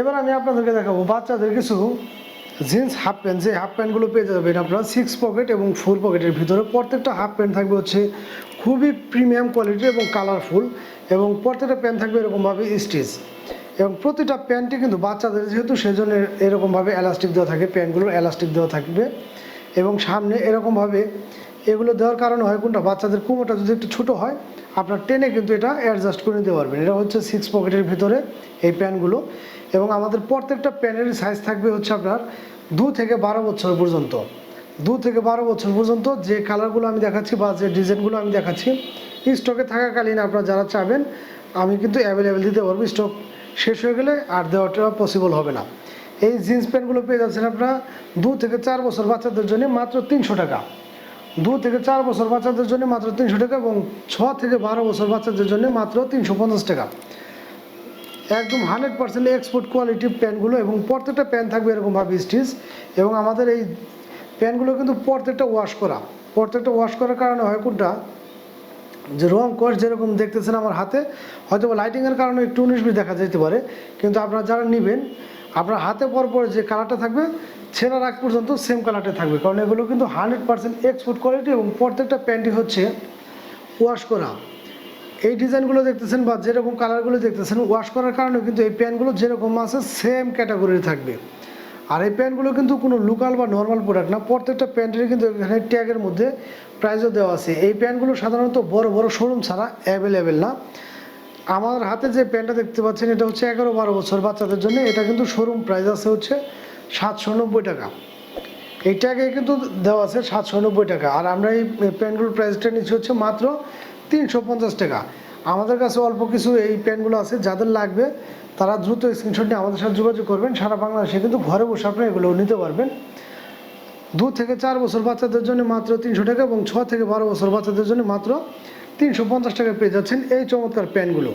এবার আমি আপনাদেরকে দেখাবো বাচ্চাদের কিছু জিন্স হাফ প্যান্ট, যে হাফ প্যান্টগুলো পেয়ে যাবেন আপনারা 6 পকেট এবং 4 পকেটের ভিতরে। প্রত্যেকটা হাফ প্যান্ট থাকবে হচ্ছে খুবই প্রিমিয়াম কোয়ালিটির এবং কালারফুল, এবং প্রত্যেকটা প্যান্ট থাকবে এরকমভাবে স্টিচ, এবং প্রতিটা প্যান্টই কিন্তু বাচ্চাদের যেহেতু সেজন্য এরকমভাবে এলাস্টিক দেওয়া থাকে, প্যান্টগুলোর এলাস্টিক দেওয়া থাকবে। এবং সামনে এরকমভাবে এগুলো দেওয়ার কারণে হয় কোনটা, বাচ্চাদের কোমরটা যদি একটু ছোটো হয় আপনার টেনে কিন্তু এটা অ্যাডজাস্ট করে নিতে পারবেন। এটা হচ্ছে 6 পকেটের ভিতরে এই প্যান্টগুলো, এবং আমাদের প্রত্যেকটা প্যান্টের সাইজ থাকবে হচ্ছে আপনার 2 থেকে 12 বছর পর্যন্ত। 2 থেকে 12 বছর পর্যন্ত যে কালারগুলো আমি দেখাচ্ছি বা যে ডিজাইনগুলো আমি দেখাচ্ছি স্টকে থাকাকালীন আপনারা যারা চাবেন আমি কিন্তু অ্যাভেলেবেল দিতে পারবো। স্টক শেষ হয়ে গেলে আর দেওয়াটা পসিবল হবে না। এই জিন্স প্যান্টগুলো পেয়ে যাচ্ছেন আপনারা 2 থেকে 4 বছর বাচ্চাদের জন্য মাত্র 300 টাকা। 2 থেকে 4 বছর বাচ্চাদের জন্য মাত্র 300 টাকা, এবং 6 থেকে 12 বছর বাচ্চাদের জন্য মাত্র 350 টাকা। একদম 100% এক্সপোর্ট কোয়ালিটির প্যান্টগুলো, এবং প্রত্যেকটা প্যান্ট থাকবে এরকমভাবে স্টিচ। এবং আমাদের এই প্যান্টগুলো কিন্তু প্রত্যেকটা ওয়াশ করা। প্রত্যেকটা ওয়াশ করার কারণে হয় কোনটা, যে রং কস যেরকম দেখতেছেন আমার হাতে, হয়তো লাইটিংয়ের কারণে একটু 19-20 দেখা যেতে পারে, কিন্তু আপনারা যারা নেবেন আপনার হাতে পরপর যে কালারটা থাকবে ছেঁড়ার আগ পর্যন্ত সেম কালারটা থাকবে, কারণ এগুলো কিন্তু 100% এক্সপোর্ট কোয়ালিটি, এবং প্রত্যেকটা প্যান্টই হচ্ছে ওয়াশ করা। এই ডিজাইনগুলো দেখতেছেন বা যেরকম কালারগুলো দেখতেছেন ওয়াশ করার কারণে কিন্তু এই প্যান্টগুলো যেরকম আছে সেম ক্যাটাগরির থাকবে। আর এই প্যান্টগুলো কিন্তু কোনো লোকাল বা নর্মাল প্রোডাক্ট না, প্রত্যেকটা প্যান্টের কিন্তু এখানে ট্যাগের মধ্যে প্রাইসও দেওয়া আছে। এই প্যান্টগুলো সাধারণত বড় বড় শোরুম ছাড়া অ্যাভেলেবেল না। আমার হাতে যে প্যান্টটা দেখতে পাচ্ছেন এটা হচ্ছে 11-12 বছর বাচ্চাদের জন্য। এটা কিন্তু শোরুম প্রাইস আছে হচ্ছে 790 টাকা। এই ট্যাগে কিন্তু দেওয়া আছে 790 টাকা, আর আমরা এই প্যান্টগুলোর প্রাইসটা নিচ্ছি হচ্ছে মাত্র 350 টাকা। আমাদের কাছে অল্প কিছু এই প্যান্টগুলো আছে, যাদের লাগবে তারা দ্রুত স্ক্রিনশট নিয়ে আমাদের সাথে যোগাযোগ করবেন। সারা বাংলাদেশে কিন্তু ঘরে বসে আপনারা এগুলো নিতে পারবেন। 2 থেকে 4 বছর বাচ্চাদের জন্য মাত্র 300 টাকা, এবং 6 থেকে 12 বছর বাচ্চাদের জন্য মাত্র 350 টাকা পেয়ে যাচ্ছেন এই চমৎকার প্যান্টগুলো।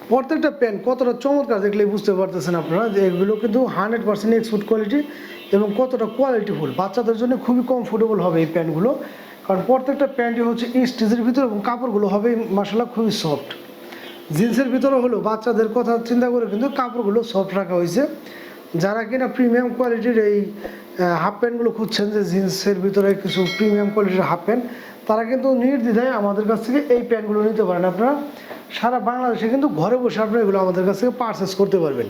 প্রত্যেকটা প্যান্ট কতটা চমৎকার দেখলেই বুঝতে পারতেছেন আপনারা যে এগুলো কিন্তু 100% এক্সপোর্ট কোয়ালিটি, এবং কতটা কোয়ালিটিফুল। বাচ্চাদের জন্য খুবই কমফোর্টেবল হবে এই প্যান্টগুলো, কারণ প্রত্যেকটা প্যান্টই হচ্ছে স্টিচের ভিতরে, এবং কাপড়গুলো হবে মাশাআল্লাহ খুবই সফট। জিন্সের ভিতরে হলো বাচ্চাদের কথা চিন্তা করে কিন্তু কাপড়গুলো সফট রাখা হয়েছে। যারা কিনা প্রিমিয়াম কোয়ালিটির এই হাফ প্যান্টগুলো খুঁজছেন, যে জিন্সের ভিতরে কিছু প্রিমিয়াম কোয়ালিটির হাফ প্যান্ট, তারা কিন্তু নির্দ্বিধায় আমাদের কাছ থেকে এই প্যান্টগুলো নিতে পারেন। আপনারা সারা বাংলাদেশে কিন্তু ঘরে বসে আপনারা এগুলো আমাদের কাছ থেকে পারচেস করতে পারবেন।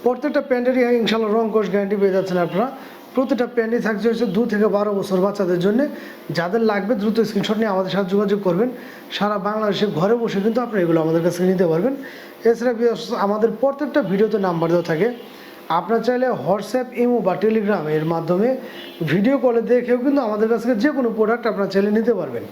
প্রত্যেকটা প্যান্টেরই ইনশাআল্লাহ রং কোশ গ্যারান্টি পেয়ে যাচ্ছেন আপনারা। প্রতিটা প্যান্টই থাকছে হচ্ছে 2 থেকে 12 বছর বাচ্চাদের জন্য। যাদের লাগবে দ্রুত স্ক্রিনশট নিয়ে আমাদের সাথে যোগাযোগ করবেন। সারা বাংলাদেশে ঘরে বসে কিন্তু আপনারা এগুলো আমাদের কাছ থেকে নিতে পারবেন। এছাড়া আমাদের প্রত্যেকটা ভিডিওতে নাম্বার দেওয়া থাকে, আপনারা চাইলে হোয়াটসঅ্যাপ, ইমো বা টেলিগ্রাম এর মাধ্যমে ভিডিও কলে দেখেও কিন্তু আমাদের কাছ থেকে যে কোনো প্রোডাক্ট আপনারা চাইলে নিতে পারবেন।